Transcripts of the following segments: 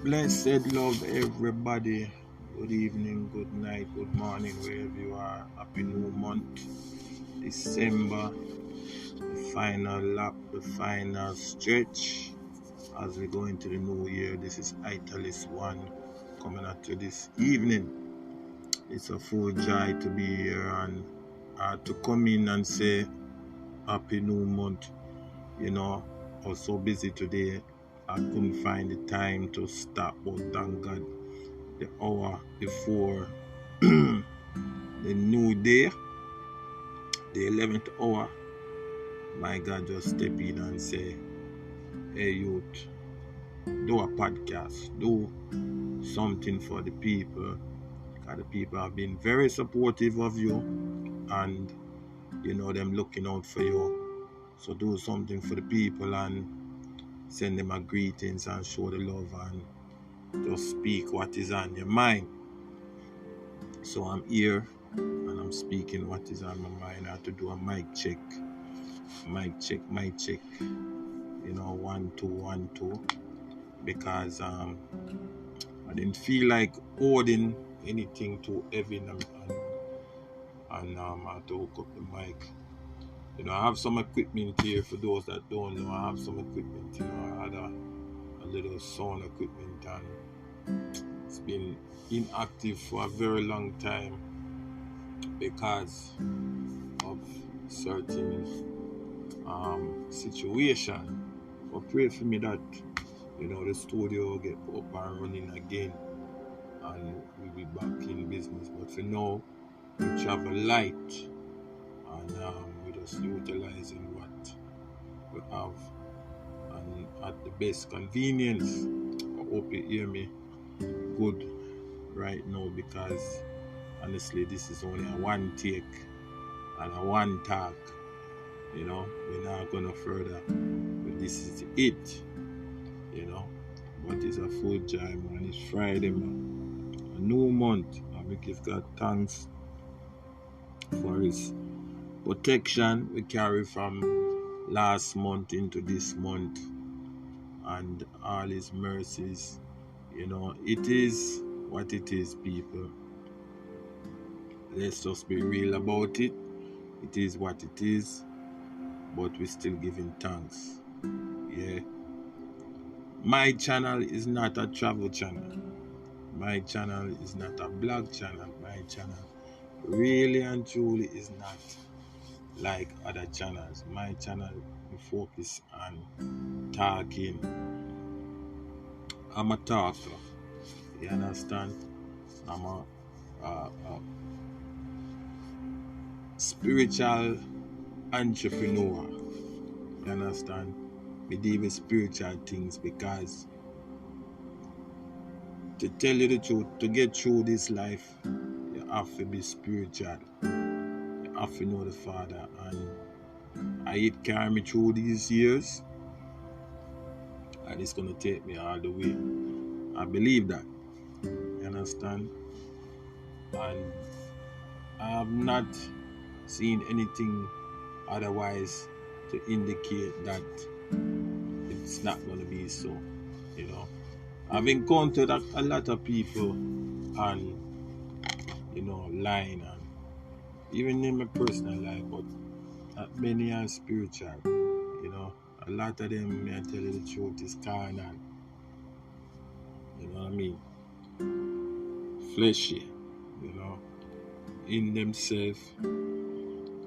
Blessed love, everybody. Good evening, good night, good morning, wherever you are. Happy new month, December, the final lap, the final stretch as we go into the new year. This is Italy's One coming at you this evening. It's a full joy to be here and to come in and say Happy New Month. I was so busy today, I couldn't find the time to stop, but thank God the hour before the new day, the 11th hour, my God just step in and say, hey youth, do a podcast, do something for the people. Because the people have been very supportive of you and them looking out for you. So do something for the people and send them a greetings and show the love and just speak what is on your mind. So I'm here and I'm speaking what is on my mind. I have to do a mic check. Mic check. 1 2 1 2 because I didn't feel like holding anything too heavy and I had to hook up the mic. I have some equipment here. For those that don't know, I have some equipment. I had a little sound equipment and it's been inactive for a very long time because of certain situation. But pray for me that the studio get up and running again and we'll be back in business. But for now, we travel light and we're just utilizing what we have and at the best convenience. I hope you hear me good right now because honestly this is only a one take and a one talk. We're not gonna further. But this is it. But it's a full joy, man. It's Friday, man. A new month. And we give God thanks for His protection we carry from last month into this month and all His mercies. It is what it is, people. Let's just be real about it. It is what it is, but we're still giving thanks. Yeah. My channel is not a travel channel. My channel is not a blog channel. My channel really and truly is not like other channels. My channel we focus on talking. I'm a talker. You understand? I'm a spiritual entrepreneur. You understand? We deal with spiritual things because to tell you the truth, to get through this life, you have to be spiritual. You have to know the Father. And it carry me through these years. And it's going to take me all the way. I believe that. You understand? And I have not seen anything otherwise to indicate that it's not going to be so. I've encountered a lot of people on, line and even in my personal life, but not many are spiritual. A lot of them, may I tell you the truth, is carnal. You know what I mean? Fleshy, in themselves.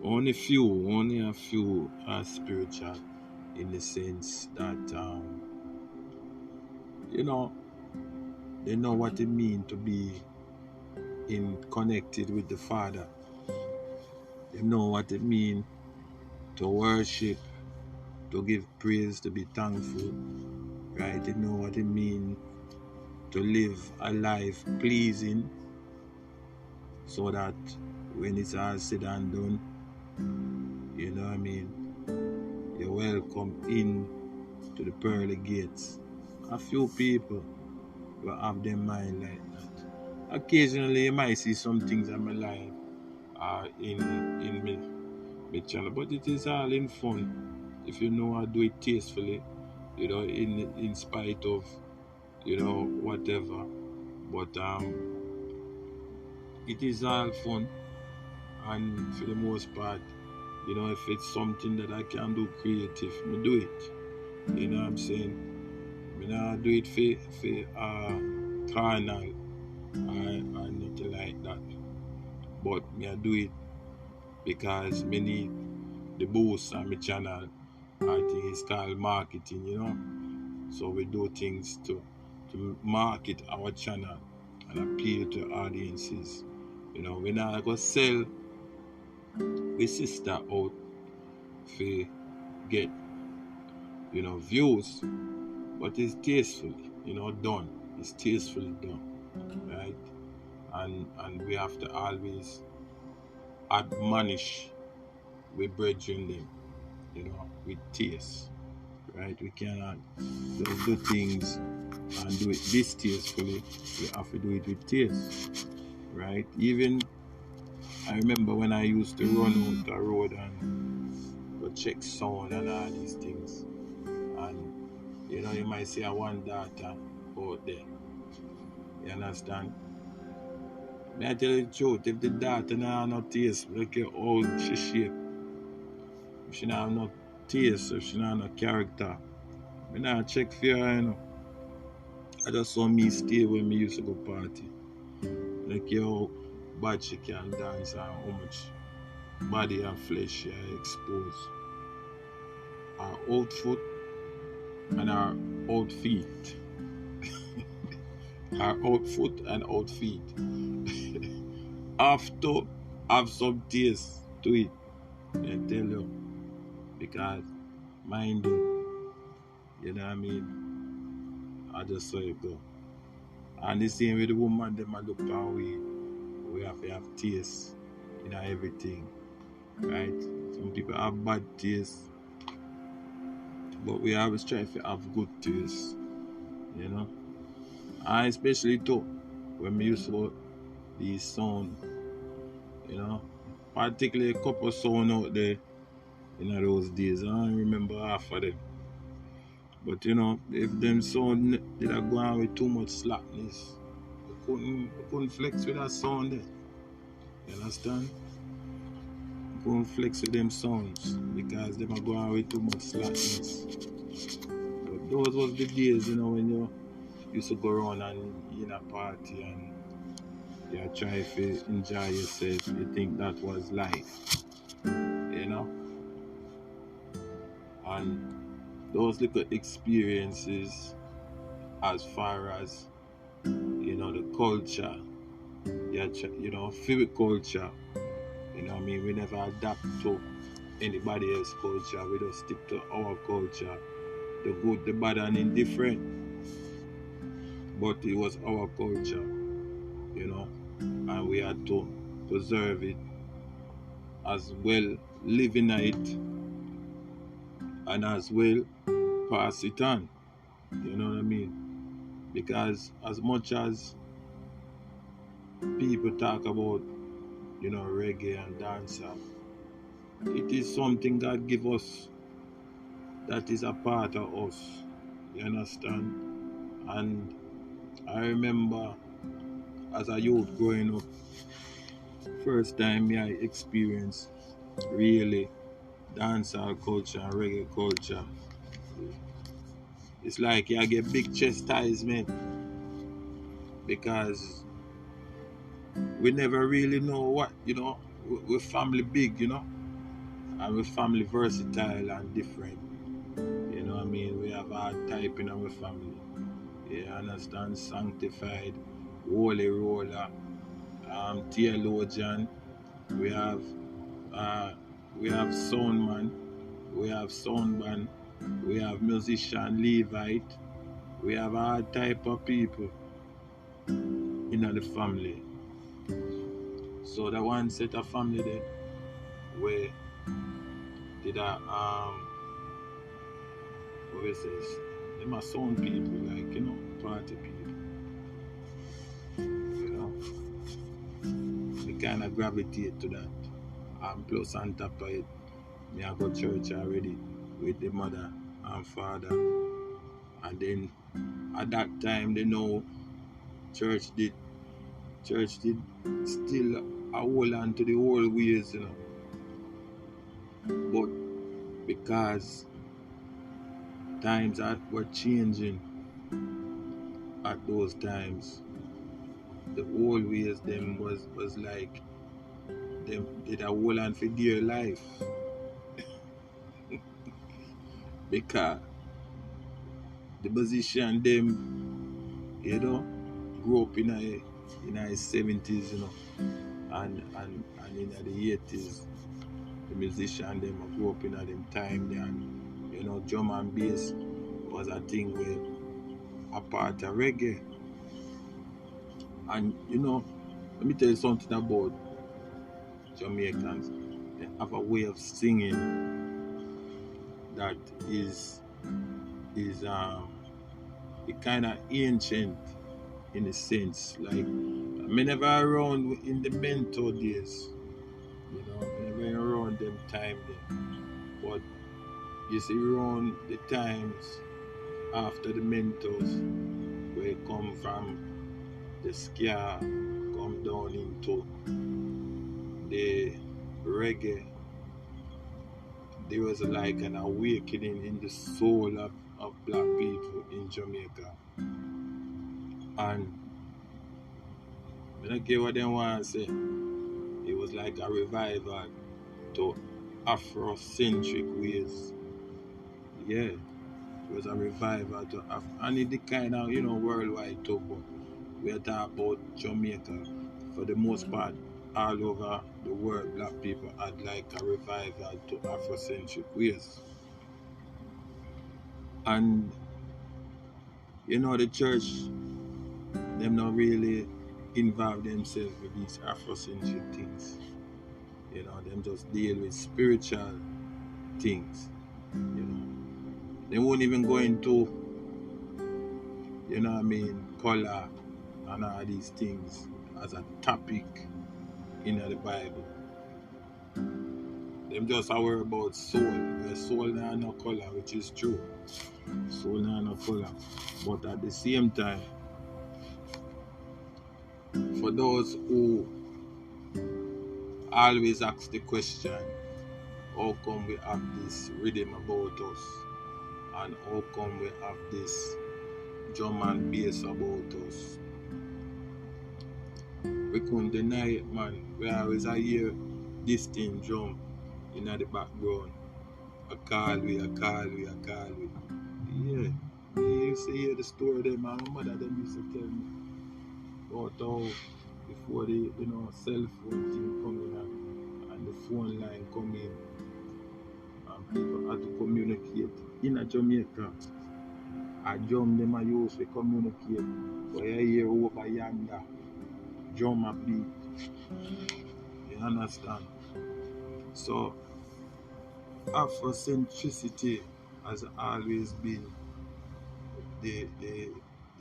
Only a few are spiritual in the sense that, they know what it means to be connected with the Father. They know what it means to worship, to give praise, to be thankful, right? They know what it means to live a life pleasing so that when it's all said and done, you know what I mean, you're welcome in to the pearly gates. A few people will have their mind like that. Occasionally you might see some things in my life in my channel, but it is all in fun if you know how to do it tastefully, in spite of whatever. But it is all fun, and for the most part, if it's something that I can do creative, me do it. You know what I'm saying? Me not do it for carnal or nothing like that. But me I do it because me need the boost on my channel. I think it's called marketing. So we do things to market our channel and appeal to audiences. We're not gonna sell we sister out for get views, but it's tastefully done. It's tastefully done, right? And we have to always admonish we brethren them, with taste, right? We cannot just do things and do it distastefully. We have to do it with taste, right? Even I remember when I used to run out the road and go check sound and all these things, and you might see a one daughter out there. You understand? May I tell you the truth? If the daughter not have no taste, look at how she shape. If she not have no taste, if she not have no character, I not check for her. I just saw me stay when me used to go party. Look at how bad she can dance and how much body and flesh she expose. Her outfoot and her outfeet. Her outfoot and outfeet. Have to have some taste to it. I tell you. Because mind you know what I mean? I just saw it go. And the same with the woman, them I look on we have to have taste in everything. Right? Some people have bad taste. But we always try to have good taste. And especially too when we use these sound, particularly a couple sound out there in those days. I don't remember half of them. But if them sound did I go on with too much slackness, we couldn't flex with that sound there. You understand? We couldn't flex with them sounds because them are going with too much slackness. But those was the days, when you used to go around and in a party and you try to enjoy yourself. You think that was life. And those little experiences as far as the culture, favorite culture, we never adapt to anybody else's culture. We just stick to our culture, the good, the bad, and indifferent. But it was our culture, and we had to preserve it as well, live in it, and as well pass it on. You know what I mean? Because as much as people talk about, reggae and dancehall, it is something God give us that is a part of us. You understand? And I remember as a youth growing up, first time I experienced really dancehall culture and reggae culture. It's like I get big chastisement because we never really know what, we're family big, and we're family versatile and different. You know what I mean? We have our type in our family. You understand? Sanctified, holy roller, theologian. We have soundman, we have soundman, we have musician, Levite. We have all type of people in the family. So the one set of family there where did what we say, them are sound people, like party people. We kind of gravitate to that. And plus on top of it, me I go church already with the mother and father And then at that time, they know church did church did still hold on to the old ways, But because times were changing at those times, the old ways them was like them did a hold on for dear life because the musician them, grew up in a 70s, and in the 80s. The musician them grew up in a them time then, drum and bass was a thing with a part of reggae. And let me tell you something about Jamaicans. They have a way of singing that is it kind of ancient in a sense. Like me never around in the mentor days, me never around them time there. But you see around the times after the mentors, where it come from the ska, come down into the reggae, there was like an awakening in the soul of black people in Jamaica. And I don't care what they want to say, it was like a revival to Afrocentric ways. Yeah, it was a revival to and it the kind of, worldwide talk, but we're talking about Jamaica. For the most part, all over the world, black people had like a revival to Afrocentric ways. And the church, them not really involve themselves with these Afrocentric things. Them just deal with spiritual things. They won't even go into, color and all these things as a topic in the Bible. Them just aware about soul. The soul now no color, which is true. Soul now no color. But at the same time, for those who always ask the question, how come we have this rhythm about us? And how come we have this drum and bass about us? We couldn't deny it, man. We always hear this thing drum in the background. A call we, a call we, a call we. Yeah. We used to hear the story there, man. My mother them used to tell me about how before the cell phone thing coming and the phone line coming and people had to communicate in a Jamaica. A drum them a use to communicate. But you hear over yonder drum a beat. You understand? So Afrocentricity has always been the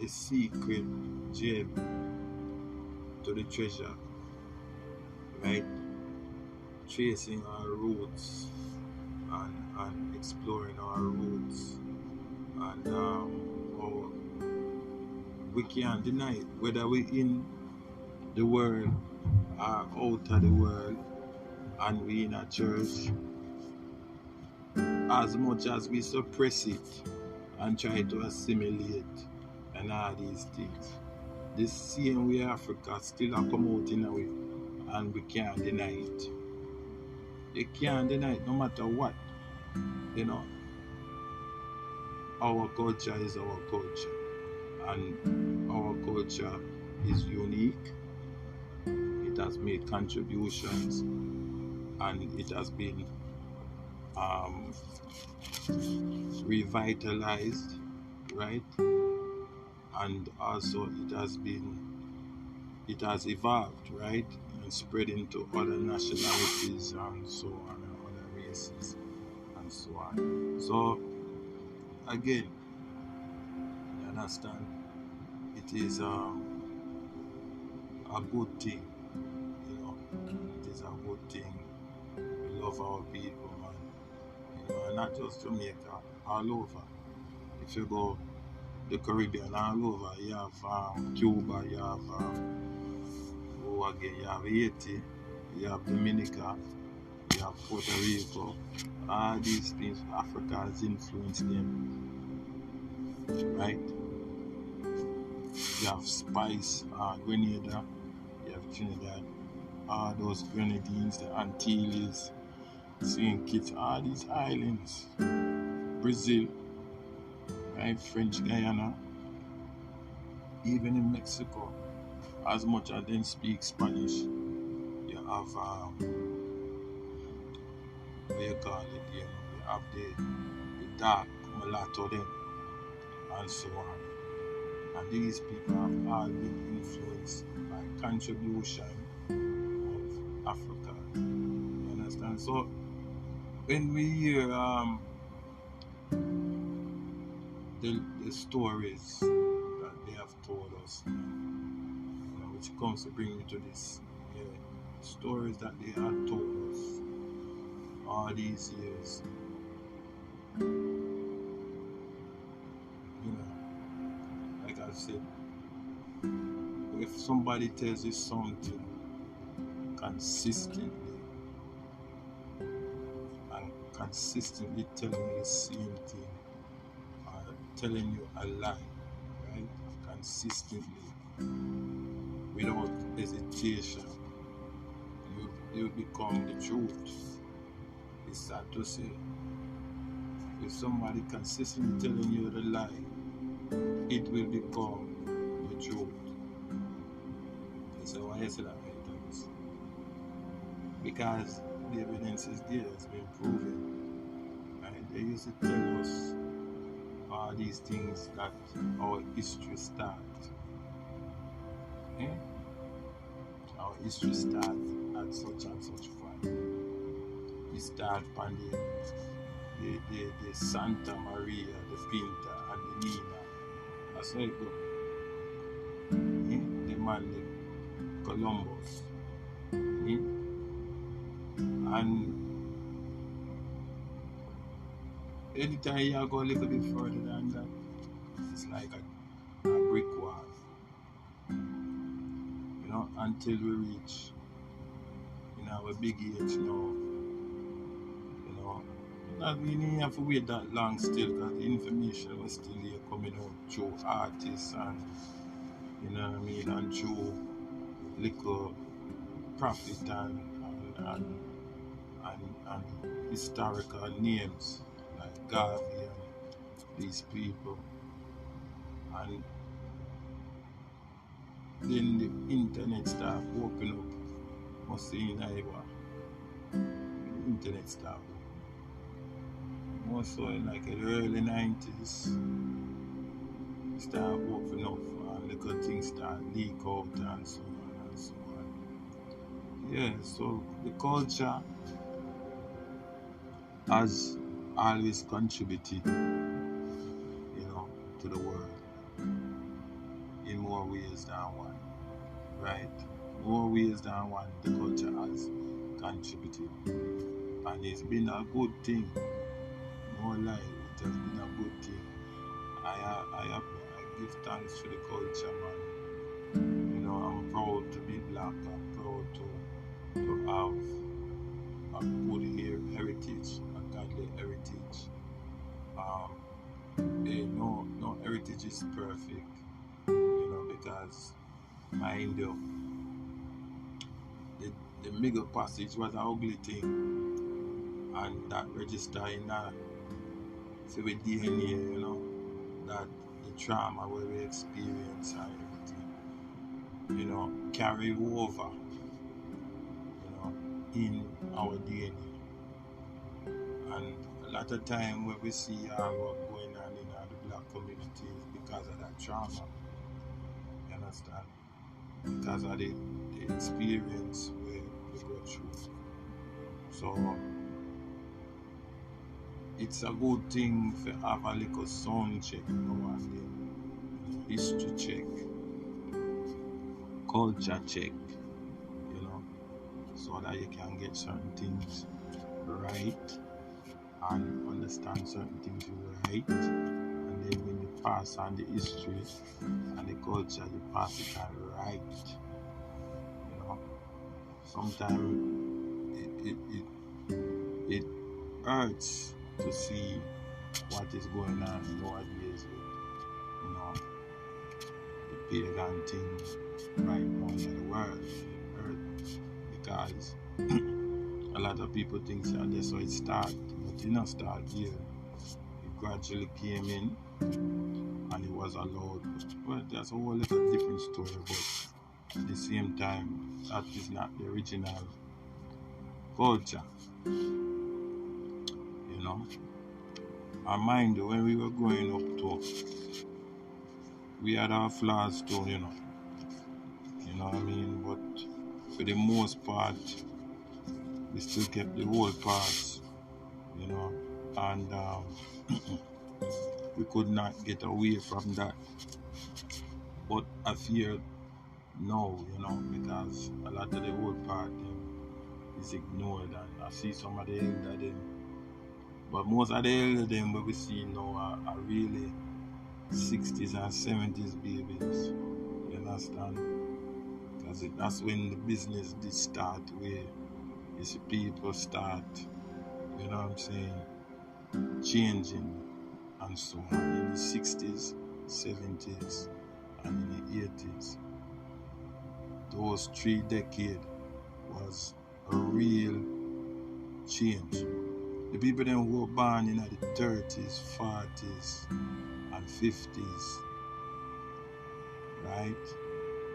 secret gem to the treasure, right? Tracing our roots and exploring our roots, and we can't deny it, whether we're in the world or out of the world, and we in a church. As much as we suppress it and try to assimilate and all these things, the same way Africa still a come out in a way, and we can't deny it. You can't deny it no matter what. Our culture is our culture, and our culture is unique. It has made contributions, and it has been revitalized, right? And also it has evolved, right? And spread into other nationalities and so on, and other races and so on. So again, you understand, it is a good thing, it is a good thing. We love our people, man. And not just Jamaica, all over. If you go the Caribbean all over. You have Cuba, you have again, you have Haiti, you have Dominica, you have Puerto Rico. All these things, Africa has influenced them, right? You have Spice, Grenada, you have Trinidad, all those Grenadines, the Antilles, St. Kitts, all these islands, Brazil, right? French Guyana, even in Mexico, as much as they speak Spanish, you have what you call it, you have the dark mulatto them and so on. And these people have all been influenced by contribution of Africa. You understand? So when we hear the stories that they have told us, which comes to bring me to this, stories that they had told us all these years, like I said, if somebody tells you something consistently and consistently telling you the same thing, telling you a lie, right? Consistently, without hesitation, you become the truth. It's sad to say. If somebody consistently telling you the lie, it will become the truth. So why I say that many times? Because the evidence is there, it's been proven. Right? They used to tell us all these things that our history starts. Our history starts at such and such point. We start on the Santa Maria, the Pinta, and the Nina. That's how it goes. The man, the Columbus. And anytime you go a little bit further than that, it's like a brick wall. Until we reach our big age now. Not really have to wait that long still, because the information was still here coming out through artists and and through little prophet and historical names like Garvey and these people. And then the internet start opening up. Must say in Iowa, the internet start more so in like the early 90s, start opening up and little things start leak out and so on and so on. Yeah, so the culture has always contributed, to the world in more ways than one, right? More ways than one, the culture has contributed, and it's been a good thing. No lie, it has been a good thing. I give thanks to the culture, man. I'm proud to be black. I'm proud to have a good heritage, a godly heritage. No heritage is perfect, because mind you, the middle passage was an ugly thing, and that register in that with DNA, that the trauma where we experience and everything, carry over, in our DNA. And a lot of time when we see what going on in the black community is because of that trauma. You understand? Because of the experience we go through. So it's a good thing to have a little sound check, and then history check, culture check, so that you can get certain things right and understand certain things right. And then when you pass on the history and the culture, you pass it on right. You know, sometimes it hurts to see what is going on nowadays with, you know, the pagan thing right now in the world. It hurts because a lot of people think that that's how it started, but it did not start here. It gradually came in and it was allowed. Well, that's a whole little different story, but at the same time, that is not the original culture. You know, I mind when we were growing up too, we had our flaws too, you know what I mean? But for the most part, we still kept the old parts, you know, and we could not get away from that. But I fear no, because a lot of the old part is ignored, and I see some of the elder them, but most of the elder them what we see now are really 60s and 70s babies. You understand? Because that's when the business did start, where you see people start, you know what I'm saying, changing and so on in the 60s, 70s, and in the 80s. Those 3 decades was a real change. The people then who were born in the 30s, 40s, and 50s, right?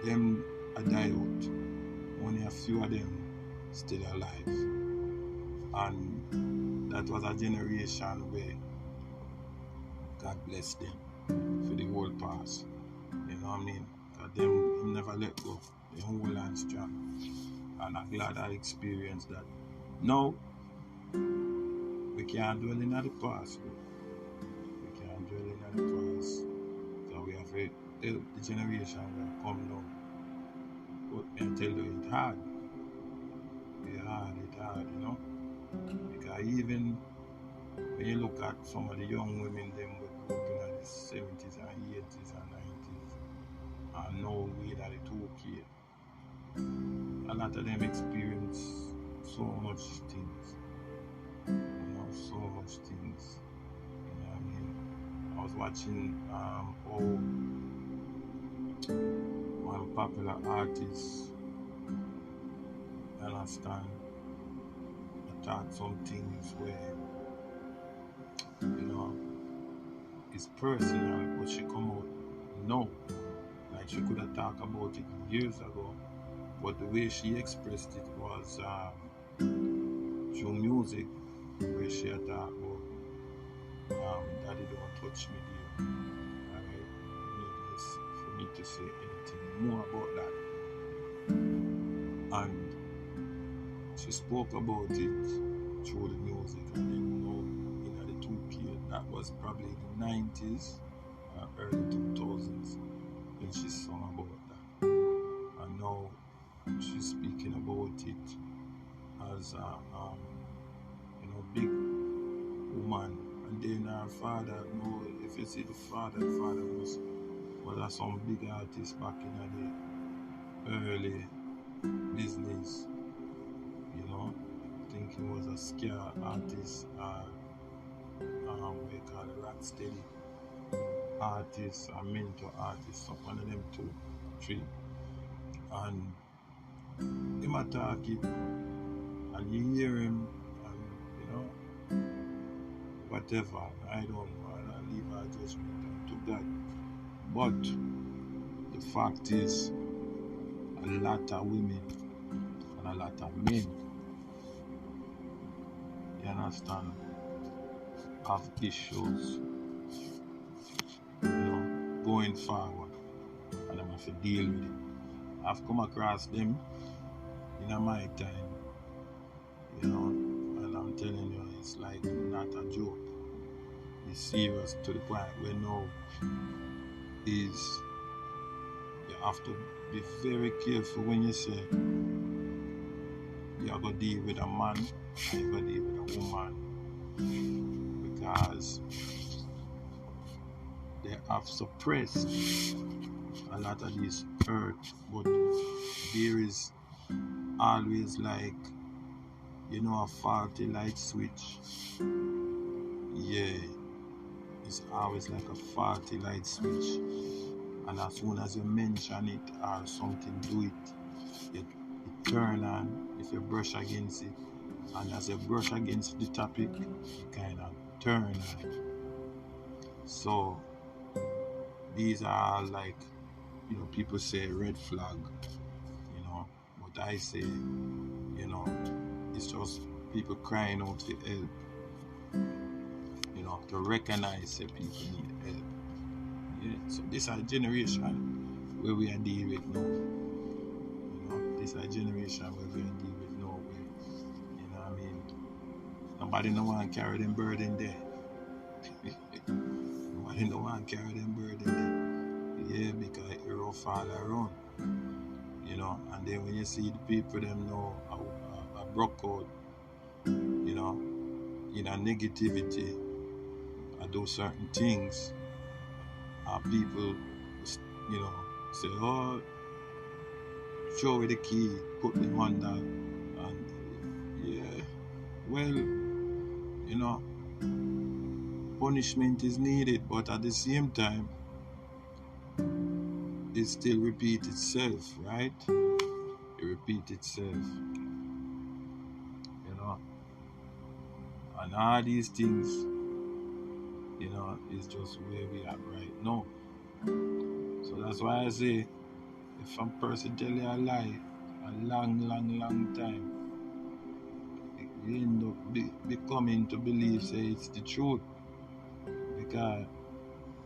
Them are died out. Only a few of them still alive. And that was a generation where God bless them for the whole past. You know what I mean? Because them never let go. They hold on strong. And I'm glad I experienced that. Now, we can't dwell in the past. We can't dwell in the past. So we have to help the generation that come now. But I tell you, it's hard. It's hard, Because even when you look at some of the young women, them who grew up in the 70s and 80s and 90s, and now we are the 2K, a lot of them experience so much things, so much things. You know what I mean? I was watching one popular artist, you understand, attack some things where, it's personal, but she come out no. Like she could have talked about it years ago, but the way she expressed it was through music, where she had talked about Daddy don't touch me dear. Alright, needless for me to say anything more about that. And she spoke about it through the music, and then in the 2K, that was probably the 90s, early 2000s, when she sung about that. And now she's speaking about it as a big woman. And then her father, if you see the father was some big artist back in the early business. I think he was a scare artist, we call it rock steady artist, a mentor artist, so one of them 2, 3. And him attack it, and you hear him, and whatever, I don't know, I don't leave our judgment to that. But the fact is, a lot of women and a lot of men, you understand, have issues, going forward, and I'm have to deal with it. I've come across them in my time, and I'm telling you, it's like not a joke. It's serious to the point where now is you have to be very careful when you say you're going to deal with a man and you're going to deal with a woman, because they have suppressed a lot of this hurt, but there is always like, a faulty light switch. Yeah, it's always like a faulty light switch. And as soon as you mention it or something do it turn on if you brush against it. And as you brush against the topic, it kind of turn on. So these are like, people say red flag, but I say, it's just people crying out for help, to recognize that people need help. Yeah. So this is a generation where we are dealing with now. This is a generation where we are dealing with now where, nobody no want to carry them burden there. Nobody no want to carry them burden there. Yeah, because it will fall around. And then when you see the people them know I broke out, in a negativity, I do certain things, people, say, oh, throw away the key, put them under, and yeah, well, punishment is needed, but at the same time, it still repeats itself, right? It repeats itself, and all these things, is just where we are right now. So that's why I say, if some person tell you a lie, a long time, you end up becoming to believe, say it's the truth, because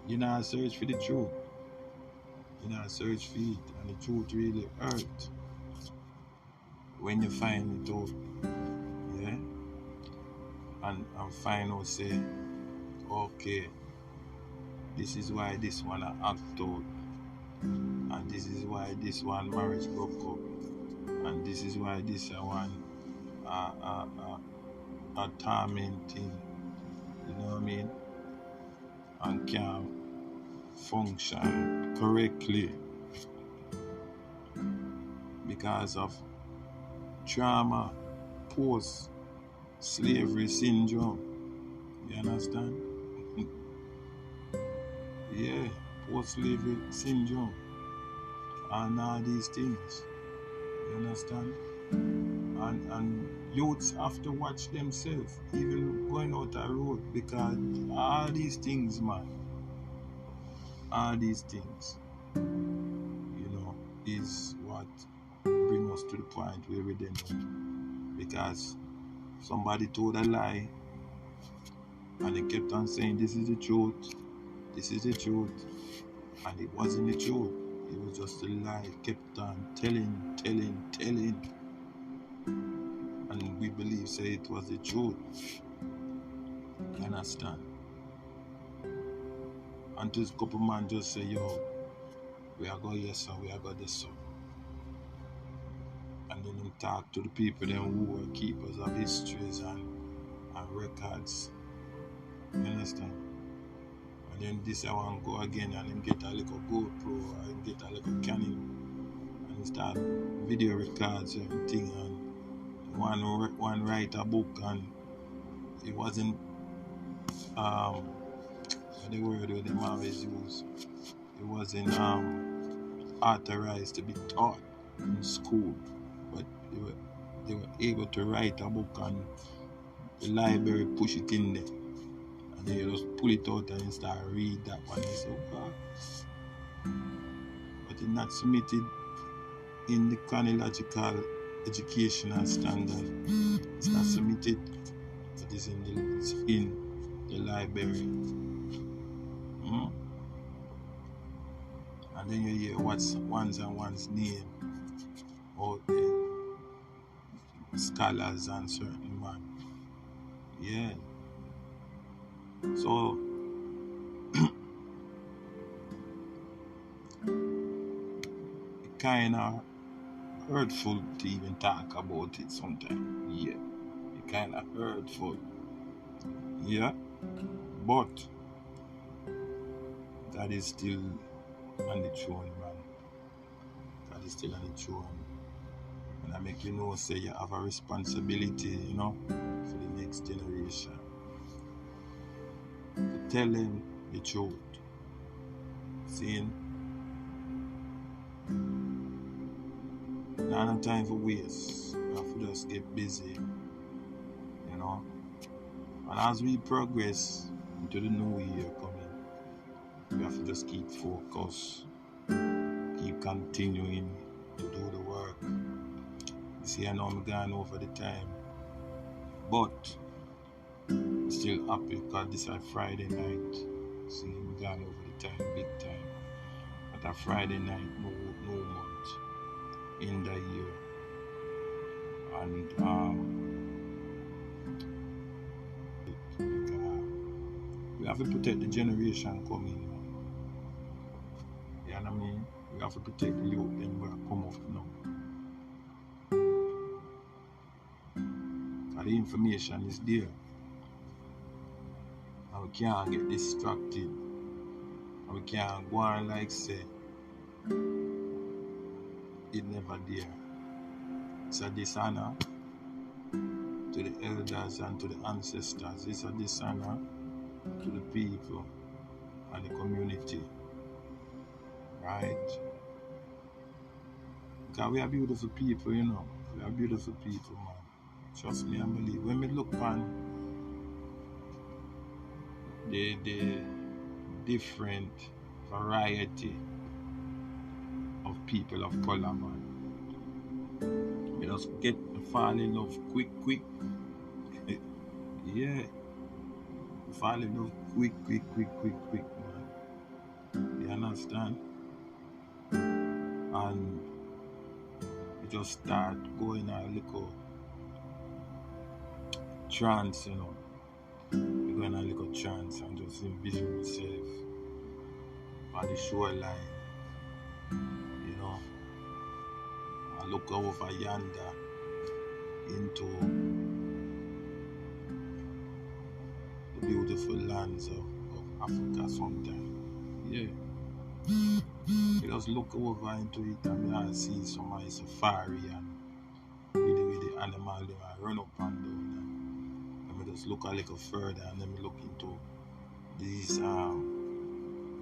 you not search for the truth. You not search for it, and the truth really hurt when you find it out. Yeah, and find out, say, okay, this is why this one act out, and this is why this one marriage broke up, and this is why this one a tormenting, you know what I mean, and can't function correctly because of trauma, post-slavery syndrome. You understand? Yeah, post-slavery syndrome and all these things. You understand? And youths have to watch themselves, even going out the road, because all these things, man, all these things, is what bring us to the point where we didn't know. Because somebody told a lie, and they kept on saying, this is the truth, this is the truth, and it wasn't the truth. It was just a lie. It kept on telling, and we believe, say it was the truth. You understand? And this couple man just say, yo, we are going yes sir, we are going this sir. And then him talk to the people them who were keepers of histories and records. You understand? And then this I want to go again, and him get a little GoPro, or him get a little Canon, and he start video records and everything, and one write a book, and it wasn't the word where them always use, it wasn't authorized to be taught in school, but they were able to write a book, and the library push it in there, and then you just pull it out and you start read that one. You say, wow. But it's not submitted in the chronological educational standard. It's not submitted. It is in the library. And then you hear what's one's and one's name out there, scholars and certain man. Yeah. So it kind of hurtful to even talk about it sometimes. Yeah. It kind of hurtful. Yeah. But God is still on the throne, man. God is still on the throne. And I make you know, say you have a responsibility, for the next generation. To tell them the truth. Seeing? Not no time for waste. We have to just get busy, And as we progress into the new year coming, we have to just keep focused, keep continuing to do the work. You see, I know I'm going over the time, but I'm still happy because this is a Friday night. See, I'm going over the time, big time. But a Friday night, no month in the year. And we have to protect the generation coming. You know what I mean? We have to protect the youth and we come up now. Because the information is there. And we can't get distracted. And we can't go on like say it never there. It's a dishonor to the elders and to the ancestors. It's a dishonor to the people and the community. Right? Because we are beautiful people, We are beautiful people, man. Trust me and believe. When we look on the different variety of people of color, man, we just get to fall in love quick. Yeah. Fall in love quick, man. You understand? And you just start going a little trance, You go in a little trance and just envision yourself on the shoreline, I look over yonder into the beautiful lands of Africa sometimes. Yeah. You just look over into it and I see some of the safari and with the animal there, I run up and down and I just look a little further and then look into these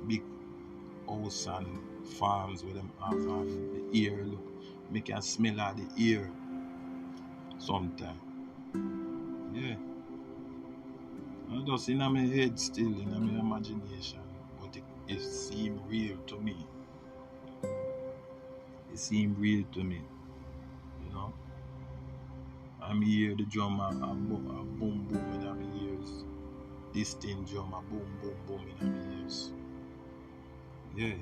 big house and farms with them have and the air look. Me can smell out the air sometimes. Yeah. Not just in my head still, in my imagination, but it seems real to me. It seems real to me, I'm hear the drum a boom boom in my ears. Distant drum a boom boom in my ears. Yeah,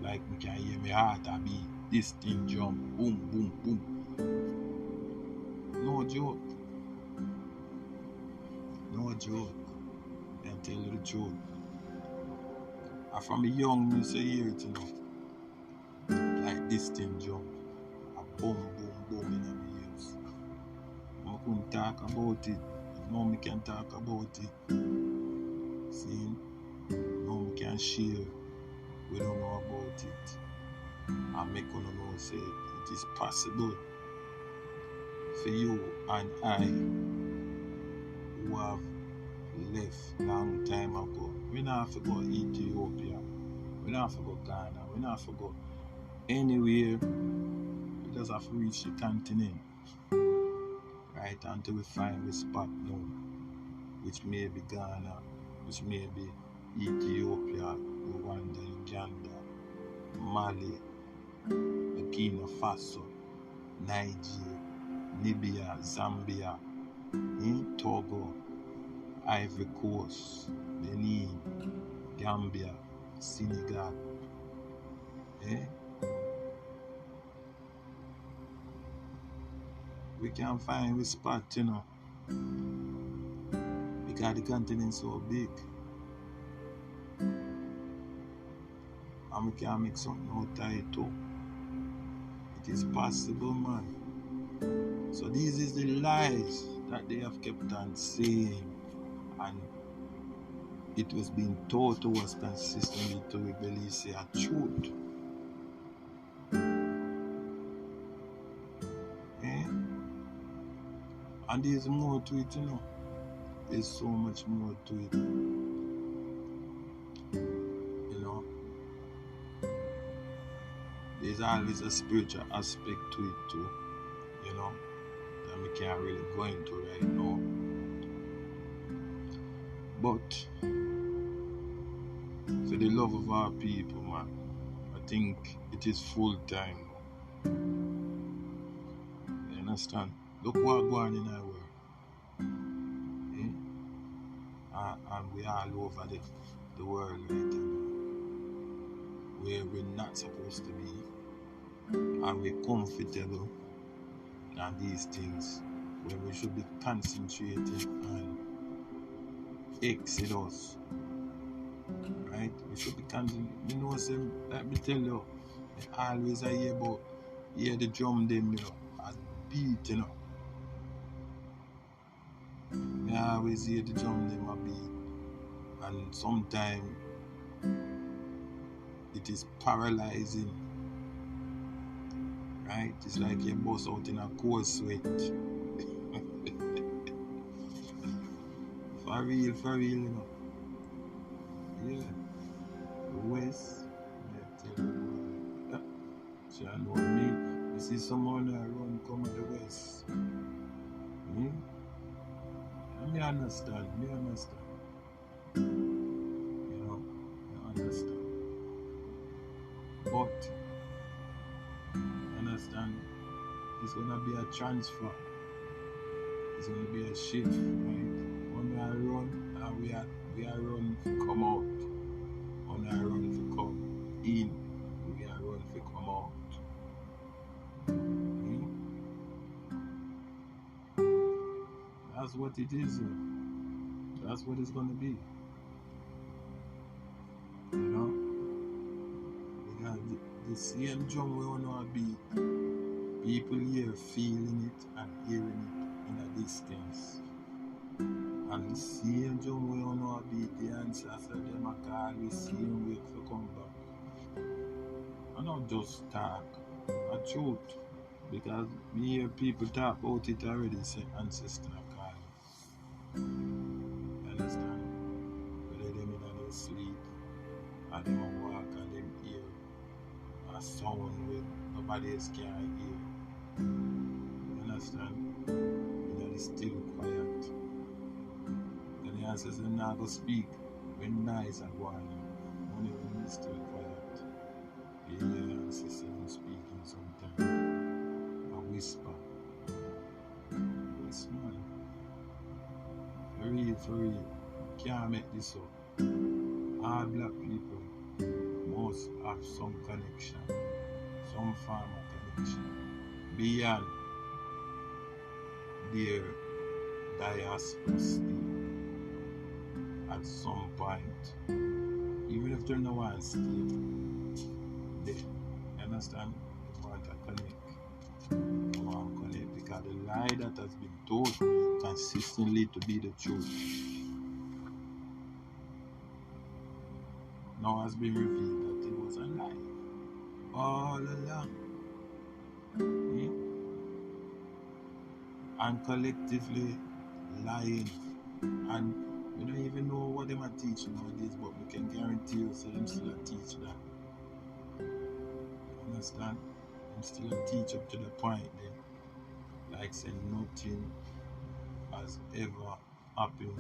like me can hear my heart a beat. Distant drum, boom boom. No joke. I tell you the truth. And from young, me say hear it, like distant drum, a boom in my ears. I couldn't talk about it. Now me can talk about it. See? Now me can share. We don't know about it. And make you know say it is possible for you and I who have left long time ago. We don't have to go Ethiopia. We don't have to go Ghana. We don't have to go anywhere. We just have to reach the continent. Right, until we find the spot now, which may be Ghana, which may be Ethiopia, Rwanda, Uganda, Mali, Burkina Faso, Niger, Libya, Zambia, Togo, Ivory Coast, Benin, Gambia, Senegal. We can find a spot, because the continent is so big. And we can make something out of it too. It is possible, man. So these is the lies that they have kept on saying and it was being taught to us consistently to believe say a truth. Eh? And there's more to it, you know. There's so much more to it, you know. There's always a spiritual aspect to it too, you know, that we can't really go into right now. But for the love of our people, man, I think it is full time. You understand? Look what going on in our world. Eh? And we all over the world right now, where we're not supposed to be, and we're comfortable and these things, when we should be concentrating on Exodus, right? We should be concentrating. You know, let me tell you, I always hear the drum them, you know, and beat, you know. I always hear the drum them a beat, and sometimes it is paralyzing, right? It's like you bust out in a cold sweat. For real, you know. Yeah. The West, yeah, tell you what. So I know me. You see someone that run come to the West. Hmm? Me understand. You know, I understand. But understand, it's gonna be a transfer. It's gonna be a shift, right? When we are run, and we are run to come out. When we are run to come in, we are run to come out. Hmm? That's what it is. That's what it's gonna be. You know? Because the same drum we wanna beat, people here feeling it and hearing it in a distance. And the same drum we wanna beat, the ancestors them a call the same way to come back. I don't just talk, a truth. Because me hear people talk about it already, say ancestor call. You understand? Whether them in their sleep, or them a walk and them hear a sound with nobody else can hear. You understand? You know, it's still quiet. And the ancestors them not go speak when nice and going. Only when it's still quiet. You hear the ancestors them speaking sometimes. A whisper. Yes, man. For real. Can't make this up. All black people must have some connection, some form of connection beyond their diaspora state at some point. Even if they're no one state, they understand they want to connect. They want to connect because the lie that has been told consistently to be the truth now has been revealed that it was a lie all along. Hmm? And collectively lying, and we don't even know what they are teaching nowadays, but we can guarantee you so them still a teach that. Understand? Them still a teach up to the point then, like saying nothing has ever happened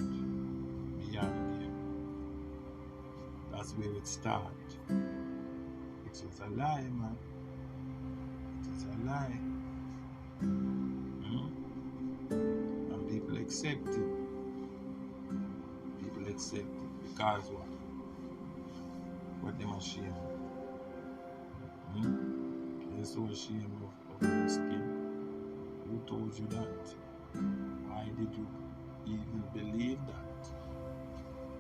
beyond them. That's where it starts. It is a lie, man. It is a lie. And people accept it. People accept it because what? What them ashamed of? They're so ashamed of their skin. Who told you that? Why did you even believe that?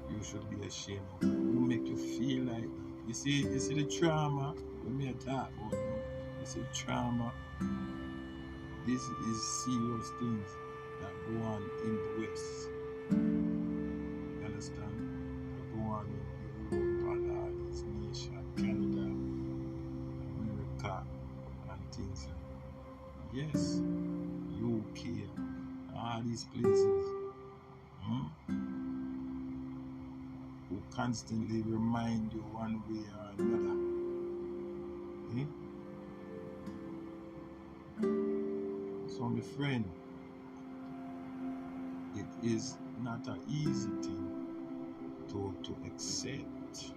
You should be ashamed of it. Who make you feel like that? You see the trauma when we talk about now. You see trauma. This is serious things that go on in the West. You understand? That go Yes, UK, all these places, who constantly remind you one way or another. So, my friend, it is not an easy thing to accept.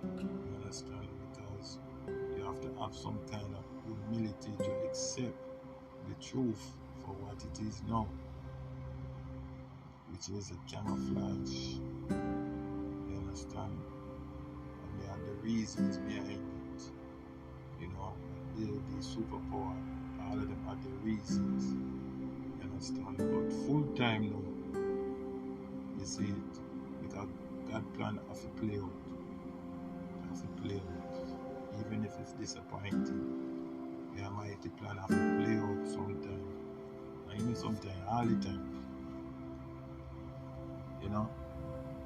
You understand? Because you have to have some kind of humility to accept the truth for what it is now, which is a camouflage. You understand? And there are the reasons behind it. You know, the superpower, all of them are the reasons. You understand? But full time now, you see it, because God plan have to play out. Have to play out. Even if it's disappointing, the Almighty plan have to play out sometime. And even sometimes, all the time. You know?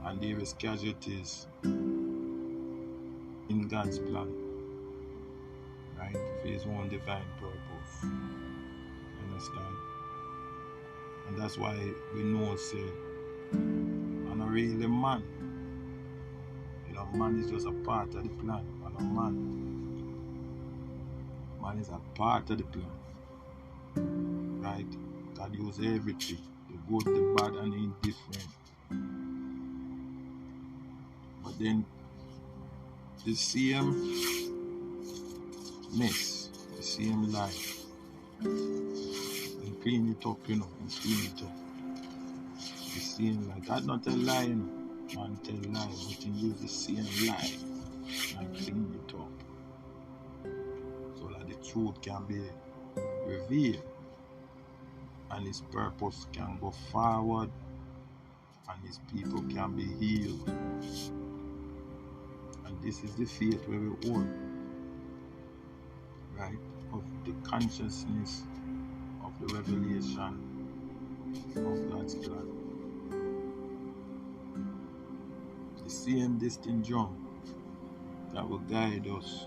And there is casualties in God's plan, right? For his own divine purpose. You understand? And that's why we know, say, I'm not really man. You know, man is just a part of the plan. And a man is a part of the plan, right? God uses everything, the good, the bad, and the indifferent. But then the same mess, the same lie, and clean it up, you know, and clean it up. The same lie. God not tell lie, you know. Man tell lie, but he use the same lie and clean it up, so that the truth can be revealed and his purpose can go forward and his people can be healed. And this is the faith where we hold, right? Of the consciousness of the revelation of God's plan. The same distant drum that will guide us,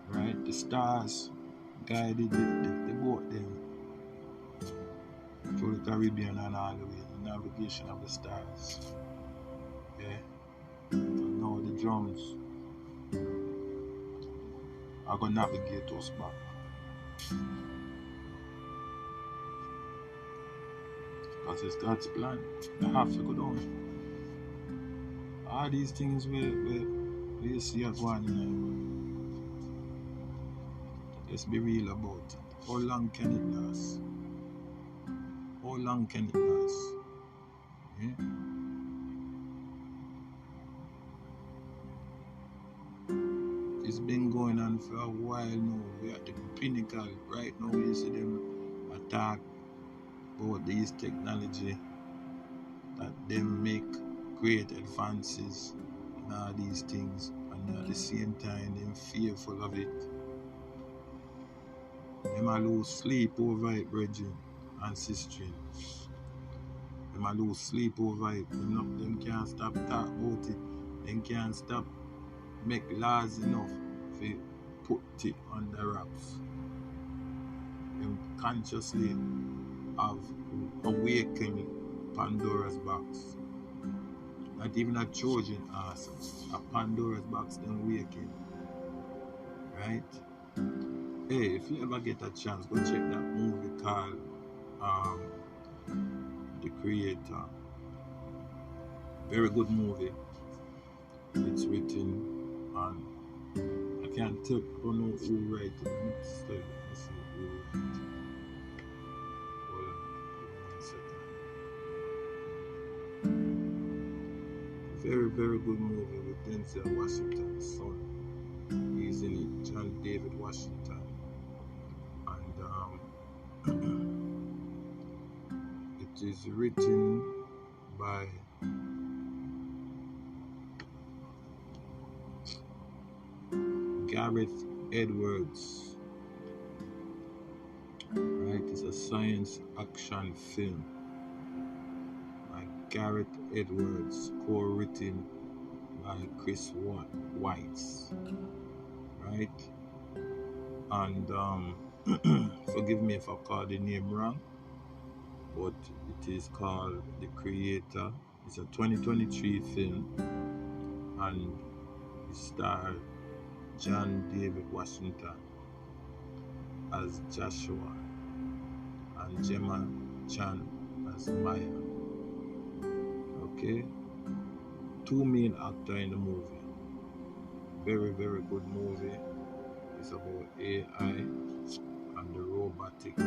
right? The stars guided the boat them through the Caribbean and all the way, the navigation of the stars. Okay? And now the drums are going to navigate us back. Because it's God's plan. You have to go down. All these things where you see are going on, let's be real about it. How long can it last? How long can it last? Yeah? It's been going on for a while now. We're at the pinnacle. Right now you see them attack about these technology, that them make great advances in all these things, and at the same time them fearful of it. Them a lose sleep over it, brethren and sisters. Them a lose sleep over it. Them can't stop talk about it. Them can't stop make laws enough to put it under wraps. Them consciously have awakened Pandora's box. Not even a Trojan horse, a Pandora's box them awaken. Right? Hey, if you ever get a chance, go check that movie called The Creator. Very good movie. It's written on, I can't tell, I don't know who wrote it. Let's see who wrote it. Hold on, give me 1 second. Very, very good movie with Denzel Washington's son. He's in it, John David Washington. And it is written by Gareth Edwards. Right, it's a science action film by Gareth Edwards, co-written by Chris Weitz. Right, and Forgive me if I call the name wrong, but it is called The Creator. It's a 2023 film, and it stars John David Washington as Joshua and Gemma Chan as Maya. Okay, two main actors in the movie. Very, very good movie. It's about AI and the robotic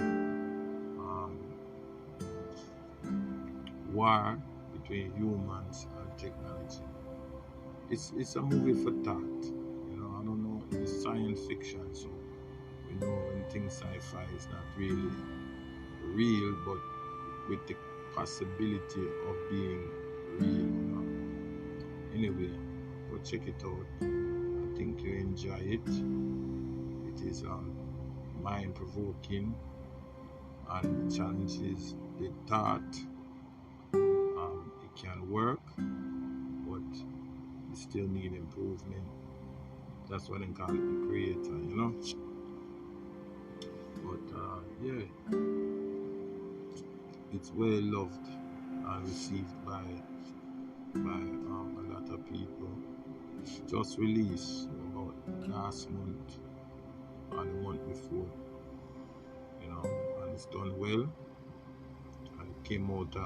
war between humans and technology. It's a movie for thought. I don't know. It's science fiction, so we know when things sci-fi is not really real, but with the possibility of being real. Anyway, go check it out. I think you enjoy it. It is mind provoking and challenges the thought. It can work, but it still need improvement. That's what they call it, the creator. But yeah, it's well loved and received by a lot of people. Just released about last month and the month before, and it's done well. And it came out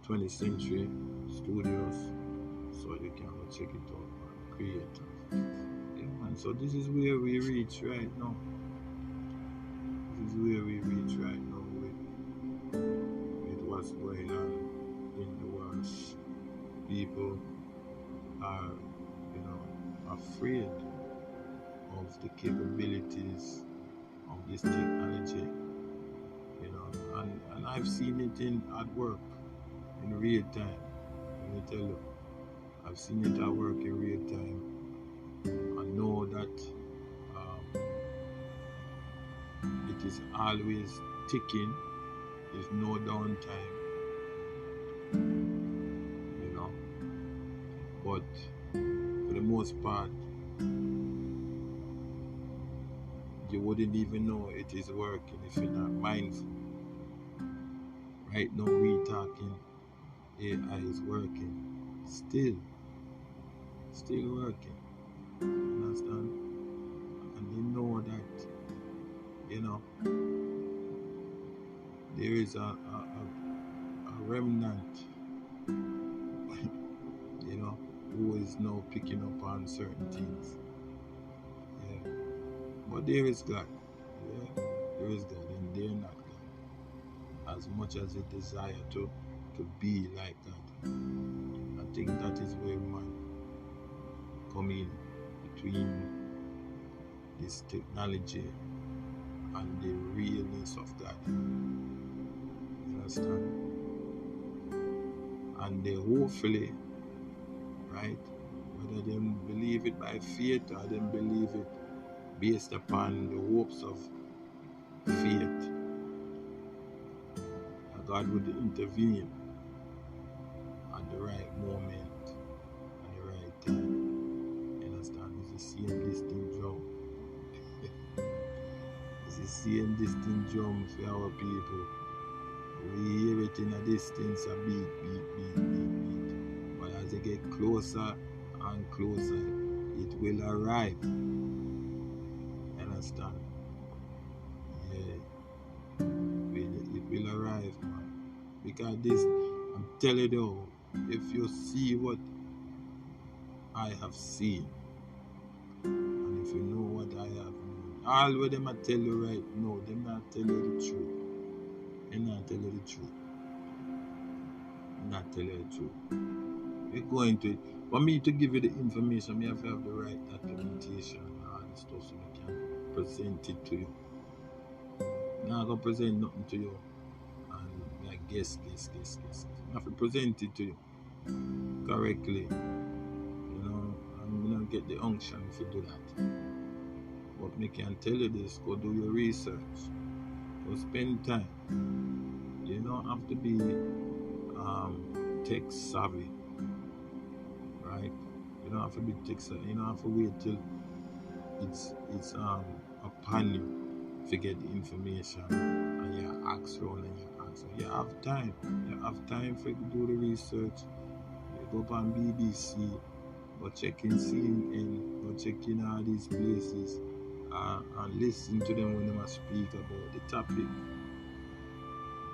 20th Century Studios, so you can go check it out, man. Creator. Yeah, man. So this is where we reach right now. This is where we reach right now with what's going on in the world. People are, afraid of the capabilities of this technology, and I've seen it at work in real time. Let me tell you, I've seen it at work in real time. I know that it is always ticking. There's no downtime, but for the most part, you wouldn't even know it is working if you're not mindful. Right now, we talking, AI is working, still working. You understand? And they know that, there is a remnant, who is now picking up on certain things. Yeah. But there is God. Yeah. There is God, and they're not God. As much as they desire to be like God. I think that is where man come in between this technology and the realness of God. You understand? And they hopefully, right, whether they believe it by faith or they believe it based upon the hopes of faith, God would intervene at the right moment, at the right time. You understand? It's the same distant drum. It's the same distant drum for our people. We hear it in a distance, a beat. But as they get closer and closer, it will arrive. You understand? Yeah. It will arrive, man. Because this, I'm telling you, if you see what I have seen, and if you know what I have known, all what them I tell you right now, them not tell you the truth. They not tell you the truth. Not tell you the truth. We're going to it. For me to give you the information, I have to have the right documentation and all the stuff so I can present it to you. I'm not going to present nothing to you and like guess. I have to present it to you correctly. I'm going to get the unction if you do that. But me can tell you this, go do your research. Go spend time. You don't have to be tech savvy, right? You don't have to be tech savvy. You don't have to wait till it's upon you to get the information, and you ask around and you ask. So you have time. You have time for do the research. You go up on BBC, go check in CNN, go check in all these places, and listen to them when they speak about the topic,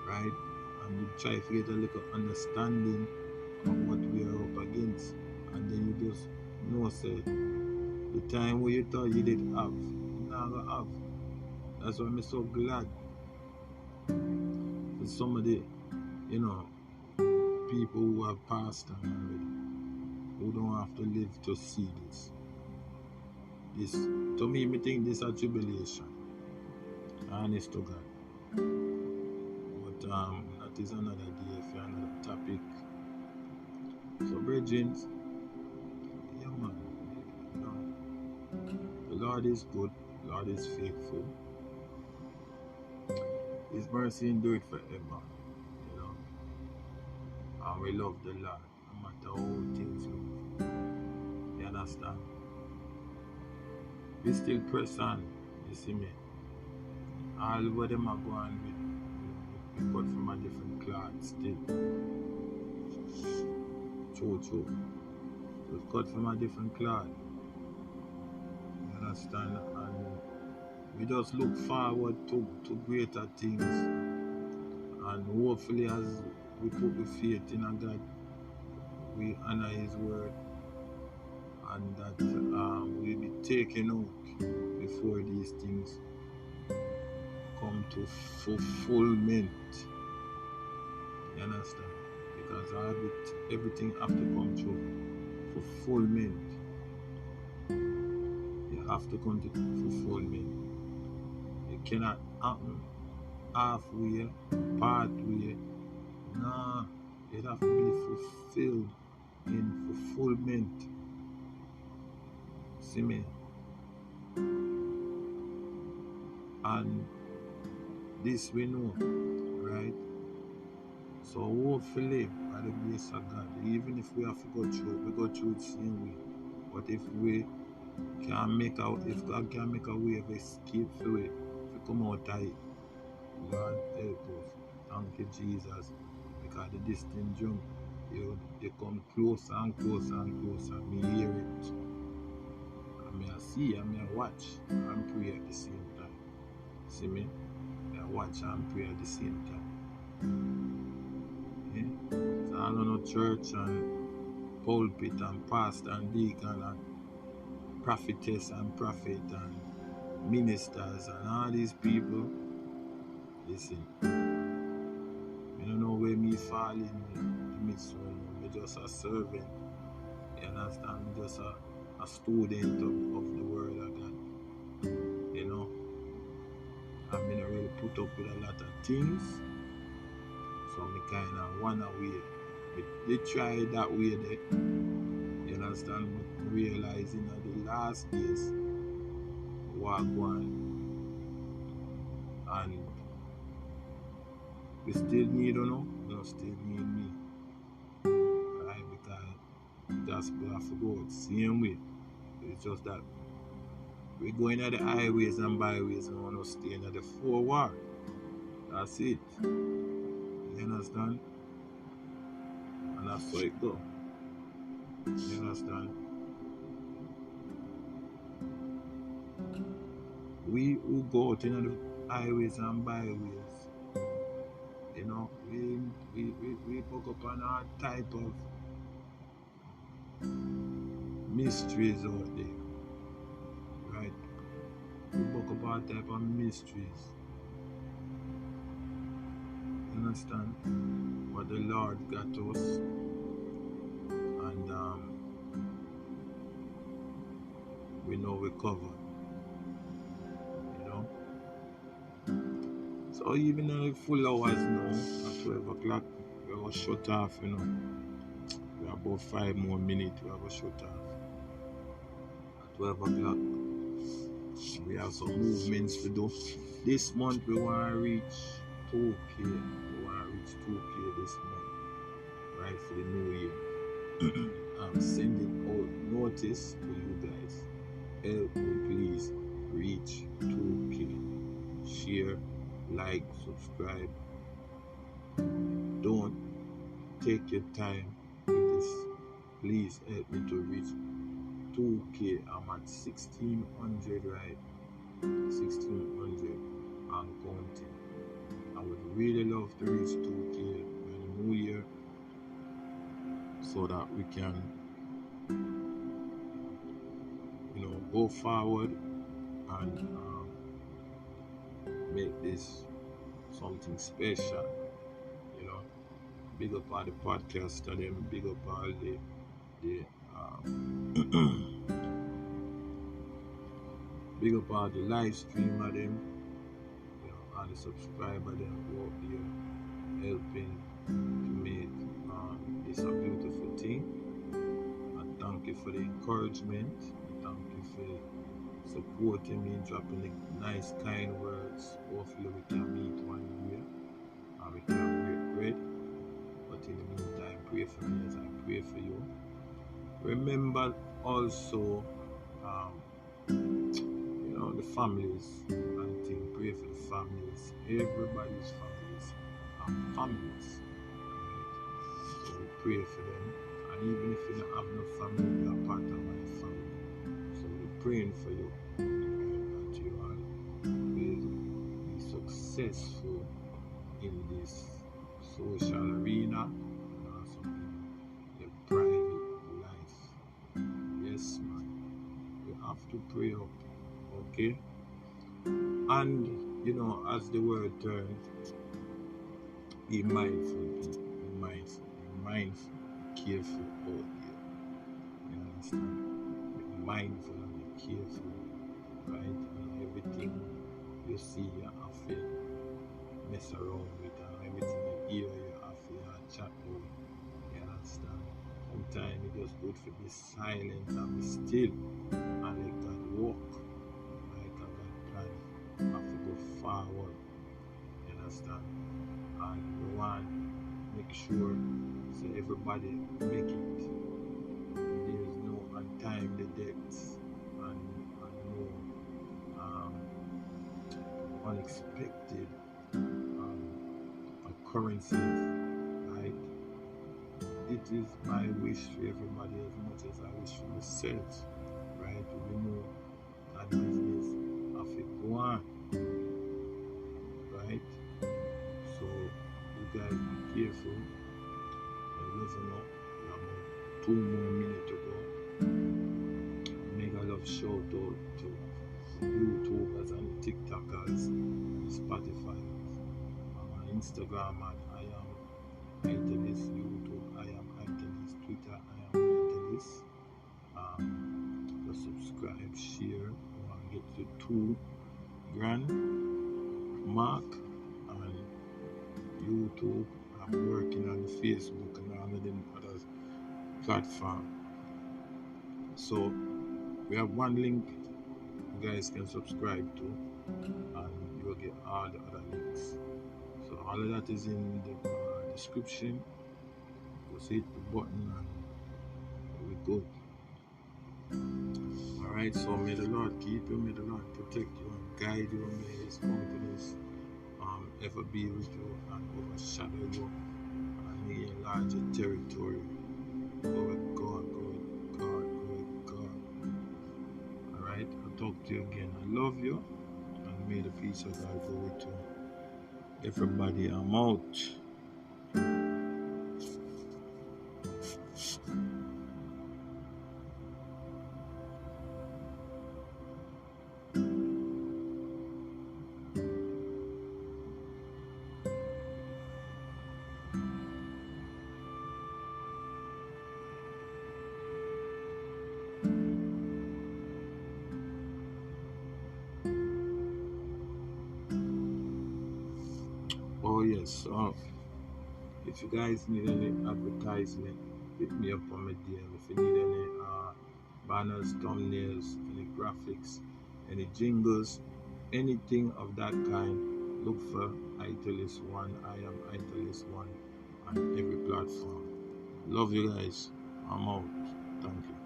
right? And you try to get a little understanding of what we are up against. And then you just know, say, the time where you thought you did have, you now gonna have. That's why I'm so glad for some of the, you know, people who have passed on already, who don't have to live to see this. This, to me think this a tribulation, honest to God. But that is another day for another topic. So, brethren, yeah, man, you know, the Lord is good, the Lord is faithful. His mercy endureth forever, you know. And we love the Lord, no matter how things look. You understand? We still press on, you see me. All what them are going with, we cut from a different cloth still. True. We cut from a different cloth. You understand? And we just look forward to greater things. And hopefully as we put the faith in God, we honor His word, and that we'll be taken out before these things come to fulfillment. You understand? Because everything have to come to fulfillment. You have to come to fulfillment. It cannot happen halfway, partway. Nah, it have to be fulfilled in fulfillment. See me? And this we know, right? So hopefully, by the grace of God, even if we have to go through it, we go through it the same way. But if God can make a way of escape through it, if we come out of it, Lord help us. Thank you, Jesus. Because the distant drum, they come closer and closer and closer. Me hear it. I may see, I may watch and pray at the same time. See me? I watch and pray at the same time. Yeah? So I don't know church and pulpit and pastor and deacon and prophetess and prophet and ministers and all these people. Listen, I don't know where me fall in the midst of them. I'm just a servant. You understand? I'm just a student of the word of God. You know? I've been really put up with a lot of things. So me kind of wanna way. They try that way there. You understand? But realizing that the last days walk one, and we still need, you know, still need me. Right? Because the gospel have to go the same way. It's just that we're going at the highways and byways and want to stay in the forward. That's it. You understand? And that's how it go. You understand? We who go out in the highways and byways, you know, we pick up on all type of mysteries out there. Right? We pick up all type of mysteries. You understand? But the Lord got us, and we know we're covered. You know? So even though the full hours now, at 12 o'clock, we will shut off, you know. We have about 5 more minutes, we have a shut off. At 12 o'clock, we have some movements to do. This month we want to reach 2K. We want to reach 2K this month, right, for the new year. I'm sending out notice to you guys. Help me, please. reach 2K. Share, like, subscribe. Don't take your time with this. Please help me to reach 2K. I'm at 1600 right. 1600 and counting. I would really love to reach 2K by the new year so that we can, go forward and make this something special. Big up all the podcaster them, big up all the big up all the live streamer them, all the subscriber them who out there helping to make this a beautiful thing. And thank you for the encouragement. Thank you for supporting me, dropping the nice kind words. Hopefully we can meet one day and we can break bread. But in the meantime, pray for me as I pray for you. Remember also, the families and thing. Pray for the families. Everybody's families are families. Right? So we pray for them. And even if you don't have no family, you are part of my family. So we're praying for you. Right? That you will be successful in this social arena and also in the private life. Yes, man. We have to pray up. Okay? And as the word turns, be mindful, be mindful, be careful out there. You understand? Be mindful and be careful, right? And everything you see, you have to mess around with, and everything you hear, you have to chat with. You understand? Sometimes it's just good to be silent and be still and let God walk. Right? And God plan. You have to go forward. You understand? And we want to make sure so everybody make it. There is no untimely deaths and no unexpected occurrences, right? It is my wish for everybody as much as I wish for myself, right? We know that business have to go on, right? So you guys be careful. And listen up. We have about 2 more minutes to go. Mega love shout out to YouTubers and TikTokers, and Spotify, Instagram at I am Italist, YouTube I am Italist, Twitter I am Italist. Just subscribe, share. We want to get to 2 grand mark on YouTube. I'm working on Facebook and all of them other platforms. So we have one link you guys can subscribe to, and you'll get all the other links. So all of that is in the description. Just hit the button and we're good. Alright, so may the Lord keep you, may the Lord protect you and guide you, may His companies ever be with you and overshadow you, and may He enlarge your territory. God, God, God, God, God, God. Alright, I'll talk to you again. I love you, and may the peace of God go with you. Everybody, I'm out. Oh yes, if you guys need any advertisement, hit me up on my DM. If you need any banners, thumbnails, any graphics, any jingles, anything of that kind, look for Italist1. I am Italist1 on every platform. Love you guys. I'm out. Thank you.